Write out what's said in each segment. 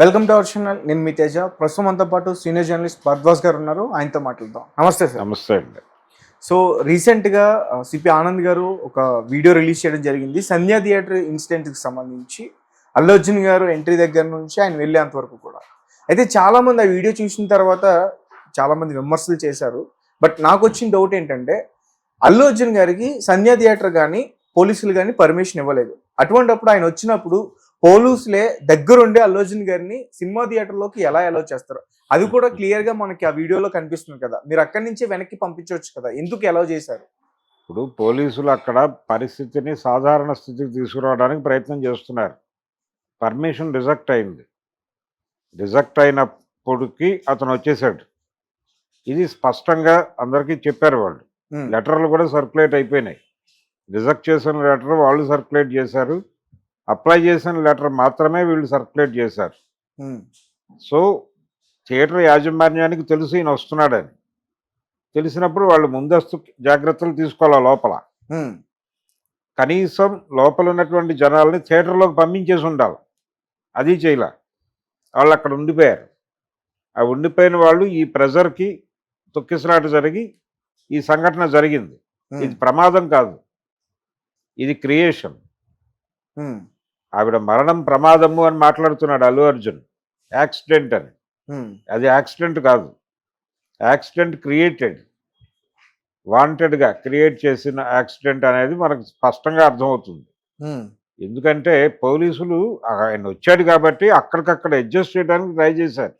Welcome to our channel. నేను మీ తేజ. ప్రస్తుతం మనతో పాటు సీనియర్ జర్నలిస్ట్ భరద్వాజ్ గారు ఉన్నారు. ఆయనతో మాట్లాడదాం. నమస్తే సార్. నమస్తే అండి. సో రీసెంట్గా సిపి ఆనంద్ గారు ఒక వీడియో రిలీజ్ చేయడం జరిగింది. సంధ్యా థియేటర్ ఇన్సిడెంట్కి సంబంధించి అల్లు అర్జున్ గారు ఎంట్రీ దగ్గర నుంచి ఆయన వెళ్ళేంత వరకు కూడా. అయితే చాలామంది ఆ వీడియో చూసిన తర్వాత చాలామంది విమర్శలు చేశారు. బట్ నాకు వచ్చిన డౌట్ ఏంటంటే అల్లు అర్జున్ గారికి సంధ్యా థియేటర్ కానీ పోలీసులు కానీ పర్మిషన్ ఇవ్వలేదు. అటువంటిప్పుడు ఆయన వచ్చినప్పుడు పోలీసులే దగ్గరుండి అల్లు అర్జున్ గారిని సినిమా థియేటర్లోకి ఎలా అలౌ చేస్తారు? అది కూడా క్లియర్ గా మనకి ఆ వీడియోలో కనిపిస్తుంది కదా. మీరు అక్కడి నుంచి వెనక్కి పంపించవచ్చు కదా, ఎందుకు అలౌ చేశారు? ఇప్పుడు పోలీసులు అక్కడ పరిస్థితిని సాధారణ స్థితికి తీసుకురావడానికి ప్రయత్నం చేస్తున్నారు. పర్మిషన్ రిజెక్ట్ అయింది. రిజెక్ట్ అయినప్పటికీ అతను వచ్చేసాడు. ఇది స్పష్టంగా అందరికీ చెప్పారు వాళ్ళు. లెటర్లు కూడా సర్క్యులేట్ అయిపోయినాయి. రిజెక్ట్ చేసిన లెటర్ వాళ్ళు సర్క్యులేట్ చేశారు. అప్లై చేసిన లెటర్ మాత్రమే వీళ్ళు సర్క్యులేట్ చేశారు. సో థియేటర్ యాజమాన్యానికి తెలుసు ఈయన వస్తున్నాడని. తెలిసినప్పుడు వాళ్ళు ముందస్తు జాగ్రత్తలు తీసుకోవాలి. లోపల కనీసం లోపల ఉన్నటువంటి జనాల్ని థియేటర్లోకి పంపించేసి ఉండాలి. అది చేయలే. వాళ్ళు అక్కడ ఉండిపోయారు. ఆ ఉండిపోయిన వాళ్ళు ఈ ప్రెజర్కి తొక్కిసలాట జరిగి ఈ సంఘటన జరిగింది. ఇది ప్రమాదం కాదు, ఇది క్రియేషన్. ఆవిడ మరణం ప్రమాదము అని మాట్లాడుతున్నాడు అల్లు అర్జున్. యాక్సిడెంట్ అని. అది యాక్సిడెంట్ కాదు. యాక్సిడెంట్ క్రియేటెడ్, వాంటెడ్గా క్రియేట్ చేసిన యాక్సిడెంట్ అనేది మనకు స్పష్టంగా అర్థమవుతుంది. ఎందుకంటే పోలీసులు ఆయన వచ్చాడు కాబట్టి అక్కడికక్కడ అడ్జస్ట్ చేయడానికి ట్రై చేశారు.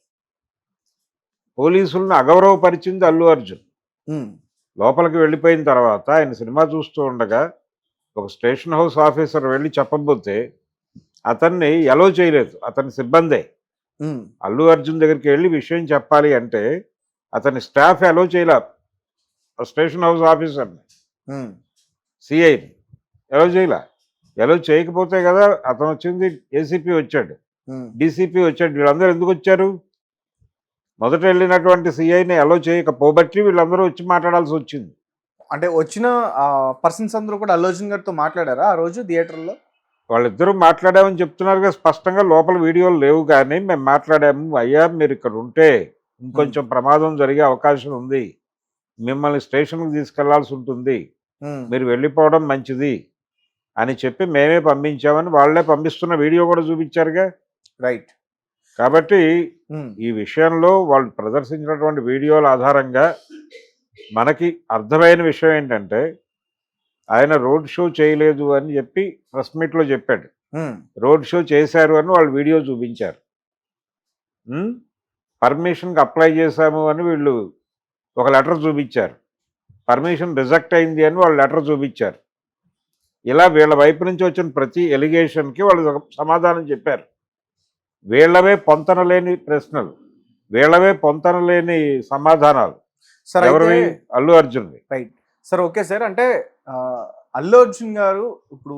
పోలీసులను అగౌరవపరిచింది అల్లు అర్జున్. లోపలికి వెళ్ళిపోయిన తర్వాత ఆయన సినిమా చూస్తూ ఉండగా ఒక స్టేషన్ హౌస్ ఆఫీసర్ వెళ్ళి చెప్పబోతే అతన్ని ఎలో చేయలేదు. అతని సిబ్బందే. అల్లు అర్జున్ దగ్గరికి వెళ్ళి విషయం చెప్పాలి అంటే అతని స్టాఫ్ ఎలో చేయలే. స్టేషన్ హౌస్ ఆఫీసర్ని, సిఐని ఎలో చేయలే. ఎలో చేయకపోతే కదా అతను వచ్చింది. ఏసీపీ వచ్చాడు, డీసీపీ వచ్చాడు. వీళ్ళందరూ ఎందుకు వచ్చారు? మొదట వెళ్ళినటువంటి సిఐని ఎలో చేయకపోబట్టి వీళ్ళందరూ వచ్చి మాట్లాడాల్సి వచ్చింది. అంటే వచ్చిన పర్సన్స్ అందరూ కూడా అల్లు అర్జున్ గారితో మాట్లాడారా ఆ రోజు థియేటర్లో? వాళ్ళిద్దరూ మాట్లాడామని చెప్తున్నారుగా స్పష్టంగా. లోపల వీడియోలు లేవు, కానీ మేము మాట్లాడాము. అయ్యా మీరు ఇక్కడ ఉంటే ఇంకొంచెం ప్రమాదం జరిగే అవకాశం ఉంది, మిమ్మల్ని స్టేషన్కి తీసుకెళ్లాల్సి ఉంటుంది, మీరు వెళ్ళిపోవడం మంచిది అని చెప్పి మేమే పంపించామని వాళ్ళే పంపిస్తున్న వీడియో కూడా చూపించారుగా. రైట్. కాబట్టి ఈ విషయంలో వాళ్ళు ప్రదర్శించినటువంటి వీడియోల ఆధారంగా మనకి అర్థమైన విషయం ఏంటంటే ఆయన రోడ్ షో చేయలేదు అని చెప్పి ప్రెస్ మీట్లో చెప్పాడు. రోడ్ షో చేశారు అని వాళ్ళు వీడియో చూపించారు. పర్మిషన్కి అప్లై చేశాము అని వీళ్ళు ఒక లెటర్ చూపించారు. పర్మిషన్ రిజెక్ట్ అయింది అని వాళ్ళు లెటర్ చూపించారు. ఇలా వీళ్ళ వైపు నుంచి వచ్చిన ప్రతి ఎలిగేషన్కి వాళ్ళు సమాధానం చెప్పారు. వీళ్ళవే పొంతనలేని ప్రశ్నలు, వీళ్ళవే పొంతనలేని సమాధానాలు. సార్ ఎవరివి? అల్లు అర్జున్వి. Right sir. Okay sir. అంటే అల్లు అర్జున్ గారు ఇప్పుడు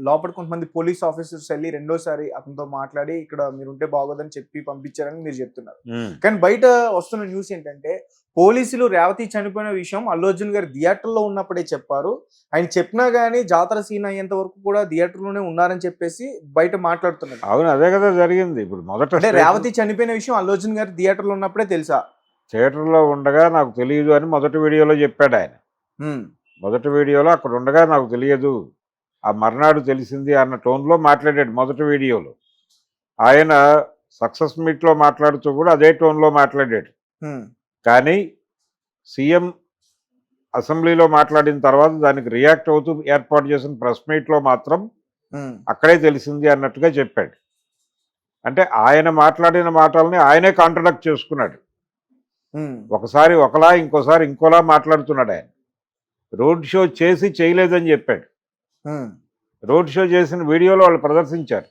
లోపల కొంతమంది పోలీస్ ఆఫీసర్స్ వెళ్ళి రెండోసారి అతనితో మాట్లాడి ఇక్కడ మీరుంటే బాగోదని చెప్పి పంపించారని మీరు చెప్తున్నారు. కానీ బయట వస్తున్న న్యూస్ ఏంటంటే పోలీసులు రేవతి చనిపోయిన విషయం అల్లు అర్జున్ గారు థియేటర్లో ఉన్నప్పుడే చెప్పారు. ఆయన చెప్పినా గానీ జాతర సీన్ అయ్యేంత వరకు కూడా థియేటర్లోనే ఉన్నారని చెప్పేసి బయట మాట్లాడుతున్నారు. అవును, అదే కదా జరిగింది. ఇప్పుడు మొదట రేవతి చనిపోయిన విషయం అల్లు అర్జున్ గారు థియేటర్లో ఉన్నప్పుడే తెలుసా? థియేటర్లో ఉండగా నాకు తెలియదు అని మొదటి వీడియోలో చెప్పాడు ఆయన. మొదటి వీడియోలో అక్కడ ఉండగా నాకు తెలియదు, ఆ మర్నాడు తెలిసింది అన్న టోన్లో మాట్లాడాడు మొదటి వీడియోలో. ఆయన సక్సెస్ మీట్లో మాట్లాడుతూ కూడా అదే టోన్లో మాట్లాడాడు. కానీ సీఎం అసెంబ్లీలో మాట్లాడిన తర్వాత దానికి రియాక్ట్ అవుతూ ఏర్పాటు చేసిన ప్రెస్ మీట్లో మాత్రం అక్కడే తెలిసింది అన్నట్టుగా చెప్పాడు. అంటే ఆయన మాట్లాడిన మాటల్ని ఆయనే కాంట్రడక్ట్ చేసుకున్నాడు. ఒకసారి ఒకలా ఇంకోసారి ఇంకోలా మాట్లాడుతున్నాడు ఆయన. రోడ్ షో చేసి చేయలేదని చెప్పాడు. రోడ్ షో చేసిన వీడియోలో వాళ్ళు ప్రదర్శించారు.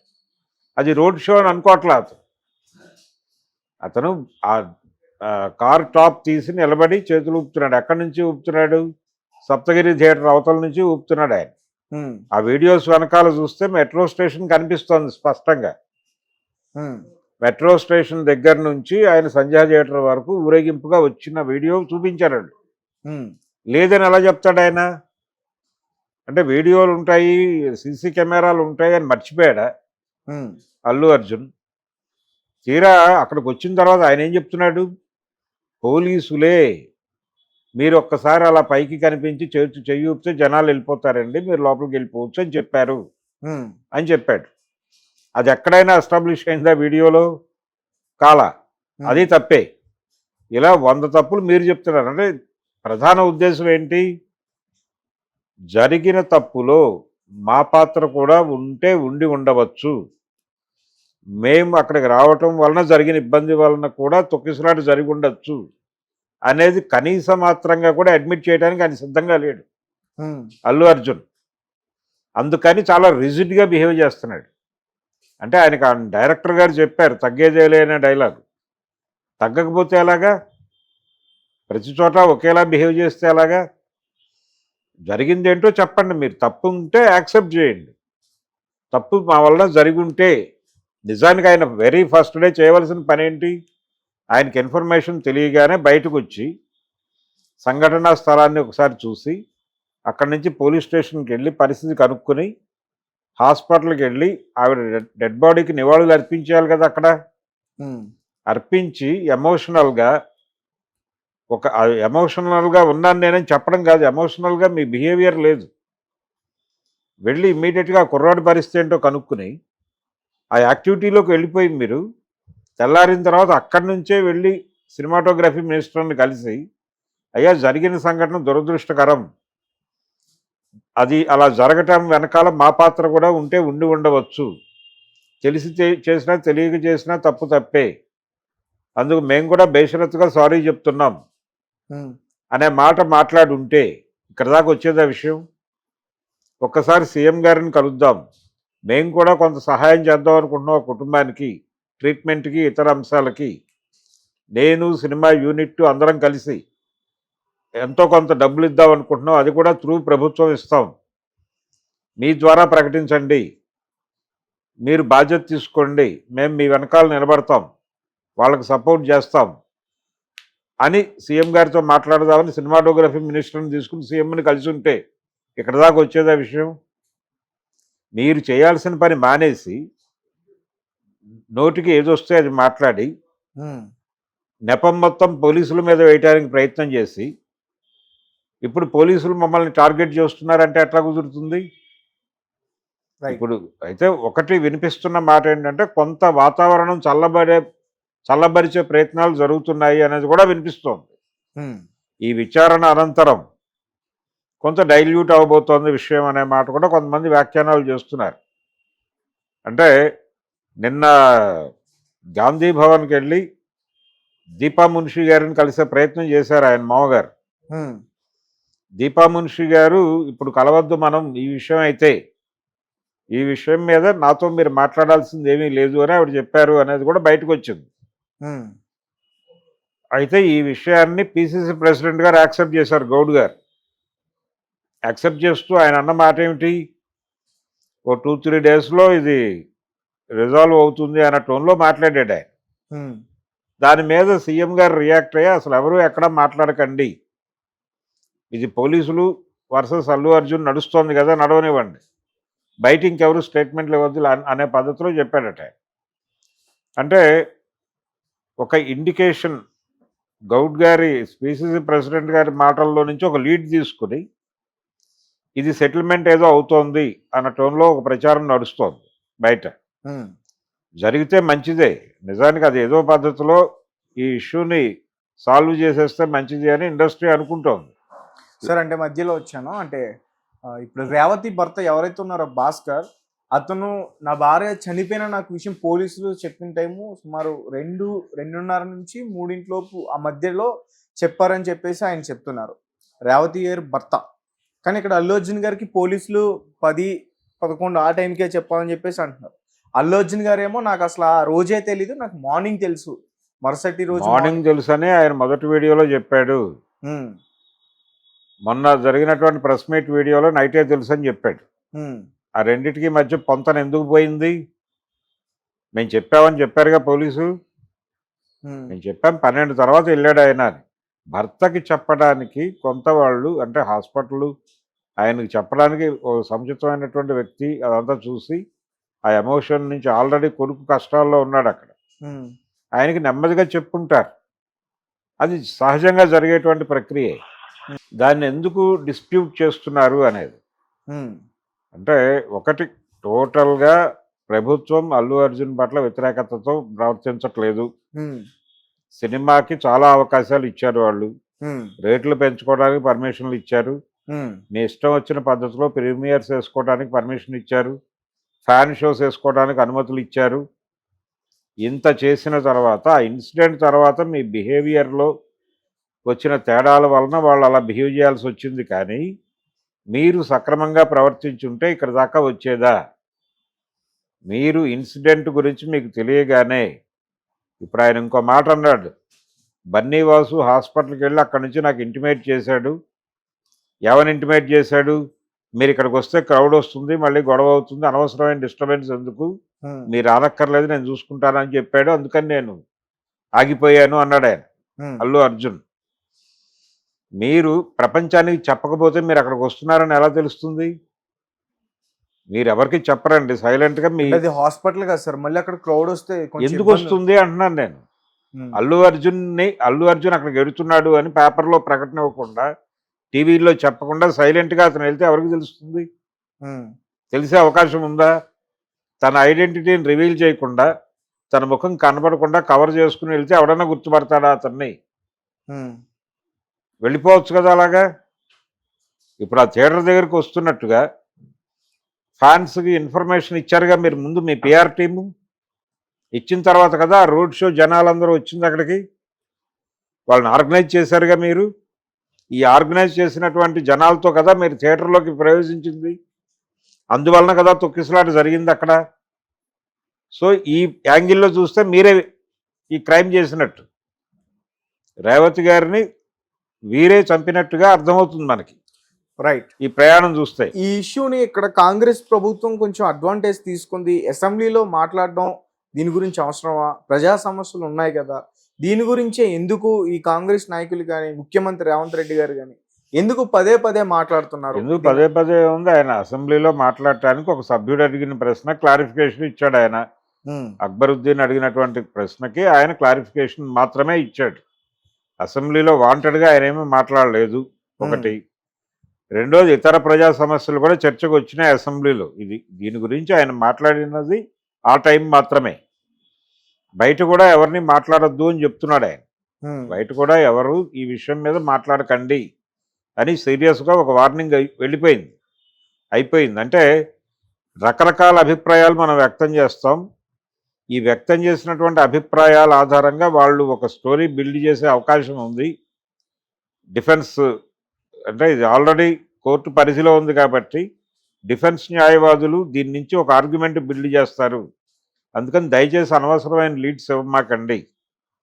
అది రోడ్ షో అని అనుకోవట్లా. అతను ఆ కార్ టాప్ తీసి నిలబడి చేతులు ఊపుతున్నాడు. ఎక్కడి నుంచి ఊపుతున్నాడు? సప్తగిరి థియేటర్ అవతల నుంచి ఊపుతున్నాడు ఆయన. ఆ వీడియోస్ వెనకాల చూస్తే మెట్రో స్టేషన్ కనిపిస్తోంది స్పష్టంగా. మెట్రో స్టేషన్ దగ్గర నుంచి ఆయన సంధ్యా థియేటర్ వరకు ఊరేగింపుగా వచ్చిన వీడియో చూపించారు. లేదని ఎలా చెప్తాడు ఆయన? అంటే వీడియోలు ఉంటాయి, సీసీ కెమెరాలు ఉంటాయి అని మర్చిపోయాడా అల్లు అర్జున్? తీరా అక్కడికి వచ్చిన తర్వాత ఆయన ఏం చెప్తున్నాడు? పోలీసులే మీరు ఒక్కసారి అలా పైకి కనిపించి చెయ్యి ఊపితే జనాలు వెళ్ళిపోతారండి, మీరు లోపలికి వెళ్ళిపోవచ్చు అని చెప్పారు ఉమ్, అని చెప్పాడు. అది ఎక్కడైనా ఎస్టాబ్లిష్ అయిందా వీడియోలో? కాలా. ఉమ్, అది తప్పే. ఇలా 100 తప్పులు మీరు చెప్తున్నారు. అంటే ప్రధాన ఉద్దేశం ఏంటి? జరిగిన తప్పులో మా పాత్ర కూడా ఉండి ఉండవచ్చు, మేము అక్కడికి రావటం వలన జరిగిన ఇబ్బంది వలన కూడా తొక్కిసలాట జరిగి ఉండొచ్చు అనేది కనీస మాత్రంగా కూడా అడ్మిట్ చేయడానికి ఆయన సిద్ధంగా లేడు ఉమ్, అల్లు అర్జున్. అందుకని చాలా రిజిడ్గా బిహేవ్ చేస్తున్నాడు. అంటే ఆయనకు ఆ డైరెక్టర్ గారు చెప్పారు తగ్గేదేలే అనే డైలాగ్. తగ్గకపోతే ఎలాగా? ప్రతి చోట ఒకేలా బిహేవ్ చేస్తే ఎలాగా? జరిగింది ఏంటో చెప్పండి. మీరు తప్పు ఉంటే యాక్సెప్ట్ చేయండి. తప్పు మా వల్ల జరిగి ఉంటే, నిజానికి ఆయన వెరీ ఫస్ట్ డే చేయవలసిన పని ఏంటి? ఆయనకి ఇన్ఫర్మేషన్ తెలియగానే బయటకు వచ్చి సంఘటనా స్థలాన్ని ఒకసారి చూసి అక్కడి నుంచి పోలీస్ స్టేషన్కి వెళ్ళి పరిస్థితి కనుక్కొని హాస్పిటల్కి వెళ్ళి ఆవిడ డెడ్ బాడీకి నివాళులు అర్పించేయాలి కదా. అక్కడ ఉమ్, అర్పించి ఎమోషనల్గా ఎమోషనల్గా ఉన్నాను నేనని చెప్పడం కాదు, ఎమోషనల్గా మీ బిహేవియర్ లేదు. వెళ్ళి ఇమ్మీడియట్గా కుర్రాడి పరిస్థితి ఏంటో కనుక్కుని ఆ యాక్టివిటీలోకి వెళ్ళిపోయి మీరు తెల్లారిన తర్వాత అక్కడి నుంచే వెళ్ళి సినిమాటోగ్రఫీ మినిస్టర్ని కలిసి అయ్యా జరిగిన సంఘటన దురదృష్టకరం, అది అలా జరగటం వెనకాల మా పాత్ర కూడా ఉండి ఉండవచ్చు, తెలిసి చేసినా తెలియక చేసినా తప్పు తప్పే, అందుకు మేము కూడా బేషరతుగా సారీ చెప్తున్నాం ఉమ్, అనే మాట మాట్లాడి ఉంటే ఇక్కడ దాకా వచ్చేది ఆ విషయం. ఒక్కసారి సీఎం గారిని కలుద్దాం, మేము కూడా కొంత సహాయం చేద్దాం అనుకుంటున్నాం ఆ కుటుంబానికి, ట్రీట్మెంట్కి ఇతర అంశాలకి, నేను సినిమా యూనిట్ అందరం కలిసి ఎంతో కొంత డబ్బులు ఇద్దాం అనుకుంటున్నాం, అది కూడా త్రూ ప్రభుత్వం ఇస్తాం, మీ ద్వారా ప్రకటించండి, మీరు బాధ్యత తీసుకోండి, మేము మీ వెనకాల నిలబడతాం, వాళ్ళకి సపోర్ట్ చేస్తాం అని సీఎం గారితో మాట్లాడదామని సినిమాటోగ్రఫీ మినిస్టర్ని తీసుకుని సీఎంని కలిసి ఉంటే ఇక్కడ దాకా వచ్చేది ఆ విషయం. మీరు చేయాల్సిన పని మానేసి నోటికి ఏదొస్తే అది మాట్లాడి ఉమ్, నెపం మొత్తం పోలీసుల మీద వేయడానికి ప్రయత్నం చేసి ఇప్పుడు పోలీసులు మమ్మల్ని టార్గెట్ చేస్తున్నారంటే ఎట్లా కుదురుతుంది? రైట్. ఇప్పుడు అయితే ఒకటి వినిపిస్తున్న మాట ఏంటంటే కొంత వాతావరణం చల్లబరిచే ప్రయత్నాలు జరుగుతున్నాయి అనేది కూడా వినిపిస్తోంది. ఉమ్, ఈ విచారణ అనంతరం కొంత డైల్యూట్ అవబోతోంది విషయం అనే మాట కూడా కొంతమంది వ్యాఖ్యానాలు చేస్తున్నారు. అంటే నిన్న గాంధీ భవన్కి వెళ్ళి దీపా మున్షి గారిని కలిసే ప్రయత్నం చేశారు ఆయన మామగారు. ఉమ్, దీపా మున్షి గారు ఇప్పుడు కలవద్దు మనం ఈ విషయం అయితే, ఈ విషయం మీద నాతో మీరు మాట్లాడాల్సింది ఏమీ లేదు అని ఆవిడ చెప్పారు అనేది కూడా బయటకు వచ్చింది. ఉమ్, అయితే ఈ విషయాన్ని పిసిసి ప్రెసిడెంట్ గారు యాక్సెప్ట్ చేశారు, గౌడ్ గారు. యాక్సెప్ట్ చేస్తూ ఆయన అన్న మాట ఏమిటి? ఓ 2-3 డేస్లో ఇది రిజాల్వ్ అవుతుంది అన్న టోన్లో మాట్లాడాడు ఆయన. ఉమ్, దాని మీద సీఎం గారు రియాక్ట్ అయ్యి అసలు ఎవరు ఎక్కడా మాట్లాడకండి, ఇది పోలీసులు వర్సెస్ అల్లు అర్జున్ నడుస్తోంది కదా, నడవనివ్వండి, బయట ఇంకెవరు స్టేట్మెంట్లు ఇవ్వద్దు అనే పద్ధతిలో చెప్పాడట. అంటే ఒక ఇండికేషన్ గౌడ్ గారి పిసిసి ప్రెసిడెంట్ గారి మాటల్లో నుంచి ఒక లీడ్ తీసుకుని ఇది సెటిల్మెంట్ ఏదో అవుతోంది అన్న టోన్లో ఒక ప్రచారం నడుస్తోంది బయట. ఉమ్. జరిగితే మంచిదే, నిజానికి అది ఏదో పద్ధతిలో ఈ ఇష్యూని సాల్వ్ చేసేస్తే మంచిది అని ఇండస్ట్రీ అనుకుంటోంది. సార్ అంటే మధ్యలో వచ్చాను అంటే ఇప్పుడు రేవతి భర్త ఎవరైతే ఉన్నారో భాస్కర్, అతను నా భార్య చనిపోయిన నాకు విషయం పోలీసులు చెప్పిన టైము సుమారు 2:30 నుంచి 3 లోపు ఆ మధ్యలో చెప్పారని చెప్పేసి ఆయన చెప్తున్నారు, రేవతి గారి భర్త. కానీ ఇక్కడ అల్లు అర్జున్ గారికి పోలీసులు 10-11 ఆ టైంకే చెప్పాలని చెప్పేసి అంటున్నారు. అల్లు అర్జున్ గారేమో నాకు అసలు ఆ రోజే తెలీదు, నాకు మార్నింగ్ తెలుసు, మరుసటి రోజు మార్నింగ్ తెలుసని ఆయన మొదటి వీడియోలో చెప్పాడు. ఉమ్, మొన్న జరిగినటువంటి ప్రెస్ మీట్ వీడియోలో నైటే తెలుసు అని చెప్పాడు. ఉమ్, ఆ రెండింటికి మధ్య పొంతన ఎందుకు పోయింది? మేము చెప్పామని చెప్పారుగా పోలీసు, ఉమ్, మేము చెప్పాం 12 తర్వాత వెళ్ళాడు ఆయన అని. భర్తకి చెప్పడానికి కొంత వాళ్ళు అంటే హాస్పిటల్ ఆయనకి చెప్పడానికి ఓ సముచితమైనటువంటి వ్యక్తి అదంతా చూసి ఆ ఎమోషన్ నుంచి ఆల్రెడీ కొడుకు కష్టాల్లో ఉన్నాడు అక్కడ. ఉమ్, ఆయనకి నెమ్మదిగా చెప్పుంటారు. అది సహజంగా జరిగేటువంటి ప్రక్రియే. దాన్ని ఎందుకు డిస్ప్యూట్ చేస్తున్నారు అనేది. ఉమ్, అంటే ఒకటి, టోటల్గా ప్రభుత్వం అల్లు అర్జున్ పట్ల వ్యతిరేకతతో ప్రవర్తించట్లేదు. ఉమ్, సినిమాకి చాలా అవకాశాలు ఇచ్చారు వాళ్ళు. ఉమ్, రేట్లు పెంచుకోవడానికి పర్మిషన్లు ఇచ్చారు. ఉమ్, మీ ఇష్టం వచ్చిన పద్ధతిలో ప్రీమియర్స్ వేసుకోవడానికి పర్మిషన్ ఇచ్చారు. ఫ్యాన్ షోస్ వేసుకోవడానికి అనుమతులు ఇచ్చారు. ఇంత చేసిన తర్వాత ఆ ఇన్సిడెంట్ తర్వాత మీ బిహేవియర్లో వచ్చిన తేడాల వలన వాళ్ళు అలా బిహేవ్ చేయాల్సి వచ్చింది. కానీ మీరు సక్రమంగా ప్రవర్తించుంటే ఇక్కడ దాకా వచ్చేదా? మీరు ఇన్సిడెంట్ గురించి మీకు తెలియగానే, ఇప్పుడు ఆయన ఇంకో మాట అన్నాడు, బన్నీవాసు హాస్పిటల్కి వెళ్ళి అక్కడి నుంచి నాకు ఇంటిమేట్ చేశాడు. ఎవరిని ఇంటిమేట్ చేశాడు? మీరు ఇక్కడికి వస్తే క్రౌడ్ వస్తుంది, మళ్ళీ గొడవ అవుతుంది, అనవసరమైన డిస్టర్బెన్స్ ఎందుకు, ఉమ్, మీరు అనక్కర్లేదు, నేను చూసుకుంటానని చెప్పాడు, అందుకని నేను ఆగిపోయాను అన్నాడు ఆయన, ఉమ్. అల్లు అర్జున్. మీరు ప్రపంచానికి చెప్పకపోతే మీరు అక్కడికి వస్తున్నారని ఎలా తెలుస్తుంది? మీరు ఎవరికి చెప్పరండి, సైలెంట్గా మీ అంటే అది హాస్పిటల్ కదా సార్, మళ్ళీ అక్కడ క్రౌడ్ వస్తే కొంచెం ఎందుకు ఇబ్బంది. వస్తుంది అంటున్నాను నేను. ఉమ్, అల్లు అర్జున్ అక్కడికి వెడుతున్నాడు అని పేపర్లో ప్రకటన ఇవ్వకుండా, టీవీలో చెప్పకుండా సైలెంట్గా అతను వెళ్తే ఎవరికి తెలుస్తుంది? ఉమ్, తెలిసే అవకాశం ఉందా? తన ఐడెంటిటీని రివీల్ చేయకుండా, తన ముఖం కనబడకుండా కవర్ చేసుకుని వెళ్తే ఎవడన్నా గుర్తుపడతాడా అతన్ని? ఉమ్, వెళ్ళిపోవచ్చు కదా అలాగా. ఇప్పుడు ఆ థియేటర్ దగ్గరికి వస్తున్నట్టుగా ఫ్యాన్స్కి ఇన్ఫర్మేషన్ ఇచ్చారుగా మీరు ముందు, మీ పిఆర్ టీము ఇచ్చిన తర్వాత కదా రోడ్ షో జనాలందరూ వచ్చింది అక్కడికి. వాళ్ళని ఆర్గనైజ్ చేశారుగా మీరు. ఈ ఆర్గనైజ్ చేసినటువంటి జనాలతో కదా మీరు థియేటర్లోకి ప్రవేశించింది. అందువలన కదా తొక్కిసలాట జరిగింది అక్కడ. సో ఈ యాంగిల్లో చూస్తే మీరే ఈ క్రైమ్ చేసినట్టు, రేవతి గారిని వీరే చంపినట్టుగా అర్థమవుతుంది మనకి రైట్. ఈ ప్రయాణం చూస్తే. ఈ ఇష్యూని ఇక్కడ కాంగ్రెస్ ప్రభుత్వం కొంచెం అడ్వాంటేజ్ తీసుకుంది, అసెంబ్లీలో మాట్లాడడం దీని గురించి అవసరమా, ప్రజా సమస్యలు ఉన్నాయి కదా, దీని గురించే ఎందుకు ఈ కాంగ్రెస్ నాయకులు కానీ ముఖ్యమంత్రి రేవంత్ రెడ్డి గారు కానీ ఎందుకు పదే పదే మాట్లాడుతున్నారు? ఎందుకు పదే పదే ఉంది, ఆయన అసెంబ్లీలో మాట్లాడటానికి ఒక సభ్యుడు అడిగిన ప్రశ్న క్లారిఫికేషన్ ఇచ్చాడు ఆయన. ఉమ్, అక్బరుద్దీన్ అడిగినటువంటి ప్రశ్నకి ఆయన క్లారిఫికేషన్ మాత్రమే ఇచ్చాడు. అసెంబ్లీలో వాంటెడ్గా ఆయన ఏమీ మాట్లాడలేదు ఒకటి. రెండోది, ఇతర ప్రజా సమస్యలు కూడా చర్చకు వచ్చినాయి అసెంబ్లీలో. దీని గురించి ఆయన మాట్లాడినది ఆ టైం మాత్రమే. బయట కూడా ఎవరిని మాట్లాడొద్దు అని చెప్తున్నాడు ఆయన. ఉమ్, బయట కూడా ఎవరు ఈ విషయం మీద మాట్లాడకండి అని సీరియస్గా ఒక వార్నింగ్ అయిపోయింది. అంటే రకరకాల అభిప్రాయాలు మనం వ్యక్తం చేస్తాం. ఈ వ్యక్తం చేసినటువంటి అభిప్రాయాల ఆధారంగా వాళ్ళు ఒక స్టోరీ బిల్డ్ చేసే అవకాశం ఉంది. డిఫెన్స్ అంటే ఇది ఆల్రెడీ కోర్టు పరిధిలో ఉంది కాబట్టి డిఫెన్స్ న్యాయవాదులు దీని నుంచి ఒక ఆర్గ్యుమెంట్ బిల్డ్ చేస్తారు. అందుకని దయచేసి అనవసరమైన లీడ్స్ ఇవ్వమాకండి.